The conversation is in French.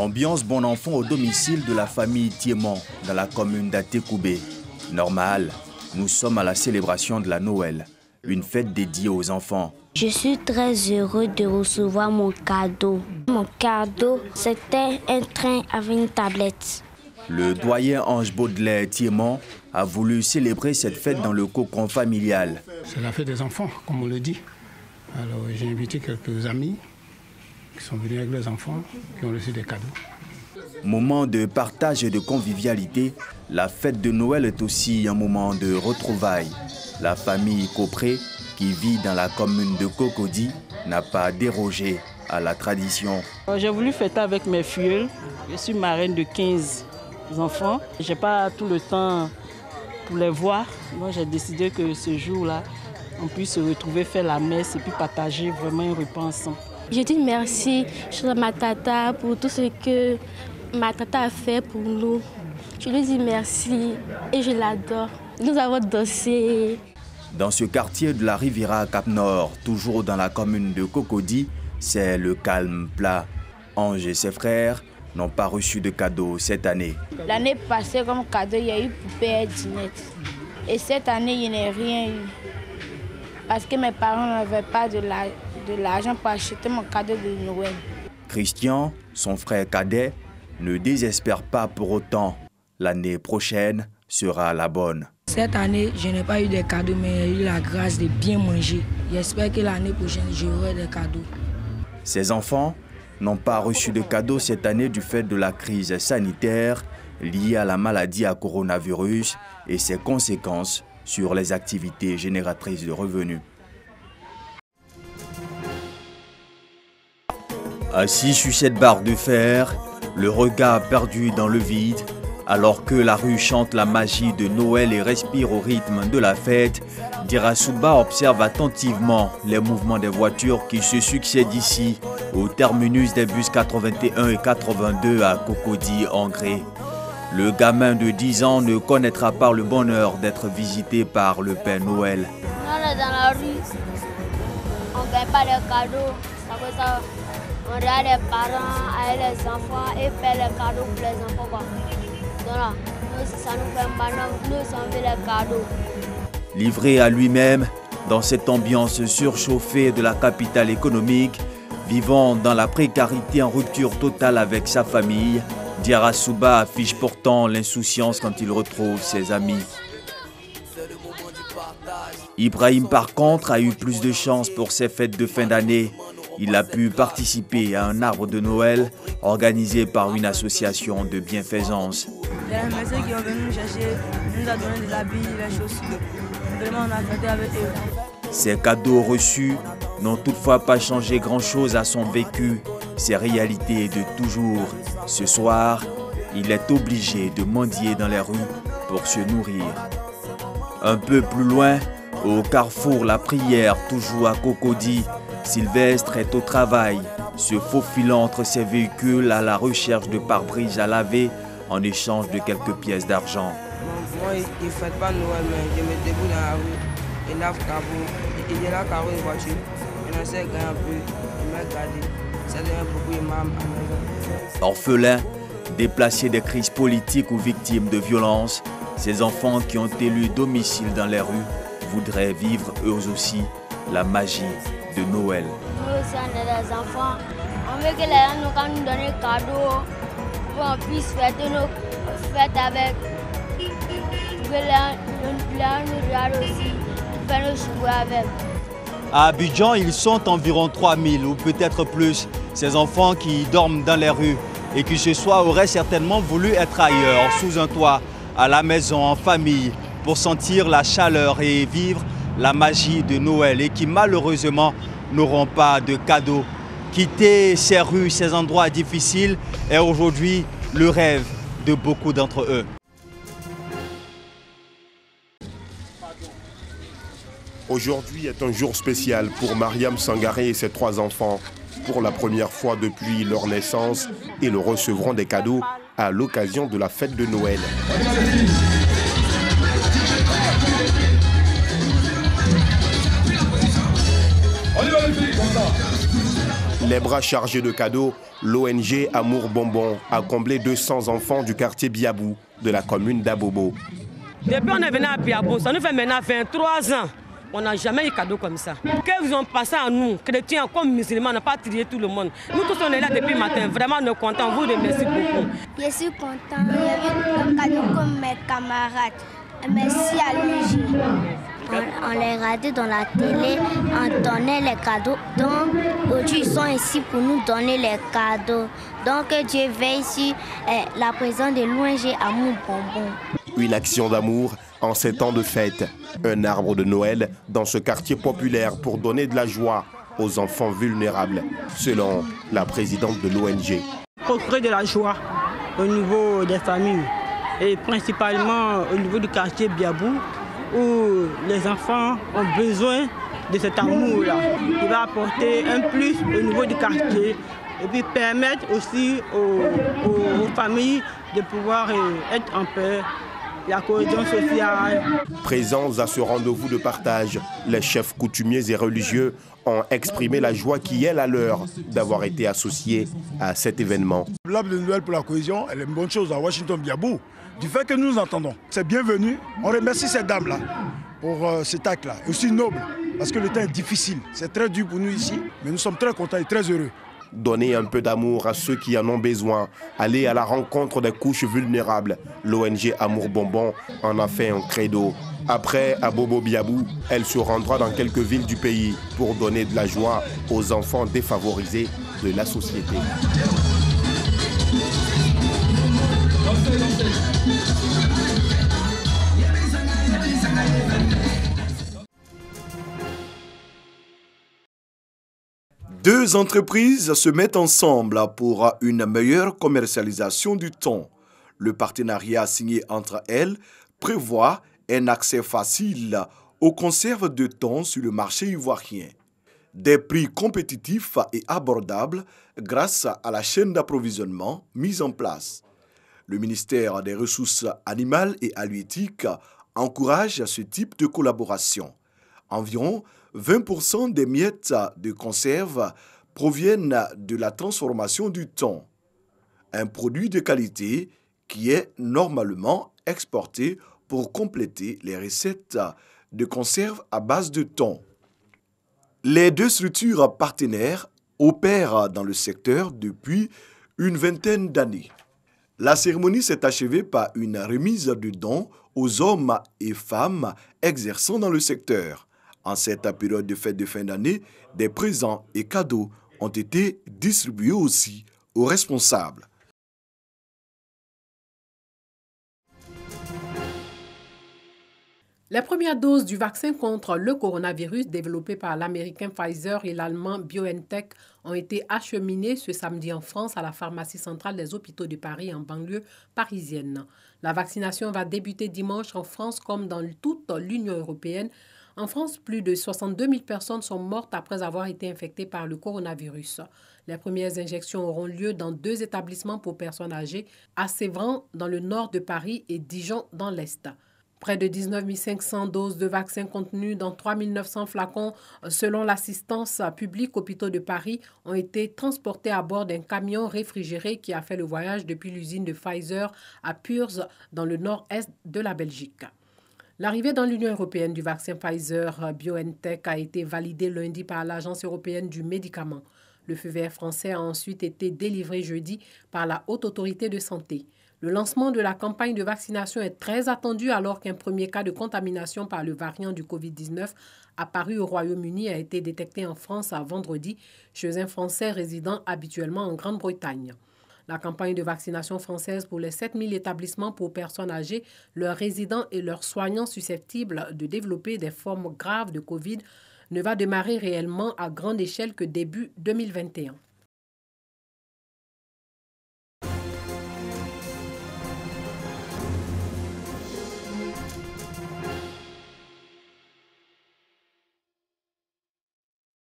Ambiance bon enfant au domicile de la famille Thiémon, dans la commune d'Atékoubé. Normal, nous sommes à la célébration de la Noël, une fête dédiée aux enfants. Je suis très heureux de recevoir mon cadeau. Mon cadeau, c'était un train avec une tablette. Le doyen Ange Baudelaire Thiémon a voulu célébrer cette fête dans le cocon familial. C'est la fête des enfants, comme on le dit. Alors j'ai invité quelques amis qui sont venus avec leurs enfants, qui ont reçu des cadeaux. Moment de partage et de convivialité, la fête de Noël est aussi un moment de retrouvailles. La famille Copré, qui vit dans la commune de Cocody, n'a pas dérogé à la tradition. J'ai voulu fêter avec mes filles. Je suis marraine de 15 enfants. Je n'ai pas tout le temps pour les voir. Donc j'ai décidé que ce jour-là, on puisse se retrouver, faire la messe et puis partager vraiment un repas ensemble. Je dis merci à ma tata pour tout ce que ma tata a fait pour nous. Je lui dis merci et je l'adore. Nous avons dansé. Dans ce quartier de la Riviera Cap-Nord, toujours dans la commune de Cocody, c'est le calme plat. Ange et ses frères n'ont pas reçu de cadeau cette année. L'année passée, comme cadeau, il y a eu poupée et dinette. Et cette année, il n'y a rien eu. Parce que mes parents n'avaient pas de l'argent pour acheter mon cadeau de Noël. Christian, son frère cadet, ne désespère pas pour autant. L'année prochaine sera la bonne. Cette année, je n'ai pas eu de cadeaux, mais j'ai eu la grâce de bien manger. J'espère que l'année prochaine, j'aurai des cadeaux. Ces enfants n'ont pas reçu de cadeaux cette année du fait de la crise sanitaire liée à la maladie à coronavirus et ses conséquences sur les activités génératrices de revenus. Assis sur cette barre de fer, le regard perdu dans le vide, alors que la rue chante la magie de Noël et respire au rythme de la fête, Dirasouba observe attentivement les mouvements des voitures qui se succèdent ici, au terminus des bus 81 et 82 à Cocody-Angré. Le gamin de 10 ans ne connaîtra pas le bonheur d'être visité par le Père Noël. On est dans la rue, on ne gagne pas les cadeaux. Ça, on regarde les parents avec les enfants et fait les cadeaux pour les enfants. Quoi. Donc là, ça nous fait mal, nous sommes les cadeaux. Livré à lui-même, dans cette ambiance surchauffée de la capitale économique, vivant dans la précarité en rupture totale avec sa famille, Dirasouba affiche pourtant l'insouciance quand il retrouve ses amis. Ibrahim, par contre, a eu plus de chance pour ses fêtes de fin d'année. Il a pu participer à un arbre de Noël organisé par une association de bienfaisance. Les messieurs qui ont venu nous chercher nous ont donné des habits, des chaussures. Vraiment, on a fêté avec eux. Ces cadeaux reçus n'ont toutefois pas changé grand-chose à son vécu, ses réalités de toujours. Ce soir, il est obligé de mendier dans les rues pour se nourrir. Un peu plus loin, au carrefour La Prière, toujours à Cocody, Sylvestre est au travail, se faufilant entre ses véhicules à la recherche de pare-brise à laver en échange de quelques pièces d'argent. Moi, je ne fête pas Noël, mais je me débrouille dans la rue. Et lave carreau, et j'ai la carreau de voiture. Je sais gagner un peu, je me garder. Ça devient beaucoup de mal à la maison. Orphelins, déplacés des crises politiques ou victimes de violences, ces enfants qui ont élu domicile dans les rues voudraient vivre eux aussi la magie de Noël. Nous aussi, on est des enfants. On veut que les gens nous donnent des cadeaux pour qu'on puisse fêter nos fêtes avec. Que les gens nous regardent aussi, faire nos jouets avec. À Abidjan, ils sont environ 3000 ou peut-être plus, ces enfants qui dorment dans les rues et qui ce soir auraient certainement voulu être ailleurs, sous un toit, à la maison, en famille, pour sentir la chaleur et vivre la magie de Noël et qui malheureusement n'auront pas de cadeaux. Quitter ces rues, ces endroits difficiles est aujourd'hui le rêve de beaucoup d'entre eux. Aujourd'hui est un jour spécial pour Mariam Sangaré et ses 3 enfants. Pour la première fois depuis leur naissance, ils recevront des cadeaux à l'occasion de la fête de Noël. Les bras chargés de cadeaux, l'ONG Amour Bonbon a comblé 200 enfants du quartier Biabou de la commune d'Abobo. Depuis on est venu à Biabou, ça nous fait maintenant 23 ans. On n'a jamais eu de cadeau comme ça. Qu'ils ont passé à nous, chrétiens comme musulmans, on n'a pas trié tout le monde. Nous tous on est là depuis le matin, vraiment nous sommes contents, vous remercie beaucoup. Je suis content, j'ai eu le cadeau comme mes camarades. Merci à l'ONG. On les regardait dans la télé, on donnait les cadeaux. Donc aujourd'hui ils sont ici pour nous donner les cadeaux. Donc Dieu veille sur la présence de l'ONG Amour Bonbon. Une action d'amour en ces temps de fête. Un arbre de Noël dans ce quartier populaire pour donner de la joie aux enfants vulnérables, selon la présidente de l'ONG. Pour créer de la joie au niveau des familles et principalement au niveau du quartier Biabou où les enfants ont besoin de cet amour-là. Il va apporter un plus au niveau du quartier et puis permettre aussi aux familles de pouvoir être en paix. La cohésion sociale. Présents à ce rendez-vous de partage, les chefs coutumiers et religieux ont exprimé la joie qui est la leur d'avoir été associés à cet événement. L'arbre de Noël pour la cohésion, elle est une bonne chose à Washington Biabou. Du fait que nous entendons, c'est bienvenu. On remercie ces dames-là pour cet acte-là. Aussi noble, parce que le temps est difficile. C'est très dur pour nous ici, mais nous sommes très contents et très heureux. Donner un peu d'amour à ceux qui en ont besoin, aller à la rencontre des couches vulnérables. L'ONG Amour Bonbon en a fait un credo. Après Abobo Biabou, elle se rendra dans quelques villes du pays pour donner de la joie aux enfants défavorisés de la société. Deux entreprises se mettent ensemble pour une meilleure commercialisation du thon. Le partenariat signé entre elles prévoit un accès facile aux conserves de thon sur le marché ivoirien. Des prix compétitifs et abordables grâce à la chaîne d'approvisionnement mise en place. Le ministère des Ressources animales et halieutiques encourage ce type de collaboration. Environ 20% des miettes de conserve proviennent de la transformation du thon, un produit de qualité qui est normalement exporté pour compléter les recettes de conserve à base de thon. Les deux structures partenaires opèrent dans le secteur depuis une vingtaine d'années. La cérémonie s'est achevée par une remise de dons aux hommes et femmes exerçant dans le secteur. En cette période de fête de fin d'année, des présents et cadeaux ont été distribués aussi aux responsables. Les premières doses du vaccin contre le coronavirus développé par l'américain Pfizer et l'allemand BioNTech ont été acheminées ce samedi en France à la pharmacie centrale des hôpitaux de Paris en banlieue parisienne. La vaccination va débuter dimanche en France comme dans toute l'Union européenne. En France, plus de 62 000 personnes sont mortes après avoir été infectées par le coronavirus. Les premières injections auront lieu dans 2 établissements pour personnes âgées, à Sévran dans le nord de Paris et Dijon dans l'est. Près de 19 500 doses de vaccins contenues dans 3 900 flacons, selon l'assistance publique hôpitaux de Paris, ont été transportés à bord d'un camion réfrigéré qui a fait le voyage depuis l'usine de Pfizer à Purs, dans le nord-est de la Belgique. L'arrivée dans l'Union européenne du vaccin Pfizer-BioNTech a été validée lundi par l'Agence européenne du médicament. Le feu vert français a ensuite été délivré jeudi par la Haute Autorité de Santé. Le lancement de la campagne de vaccination est très attendu alors qu'un premier cas de contamination par le variant du Covid-19 apparu au Royaume-Uni a été détecté en France à vendredi chez un Français résidant habituellement en Grande-Bretagne. La campagne de vaccination française pour les 7 000 établissements pour personnes âgées, leurs résidents et leurs soignants susceptibles de développer des formes graves de Covid ne va démarrer réellement à grande échelle que début 2021.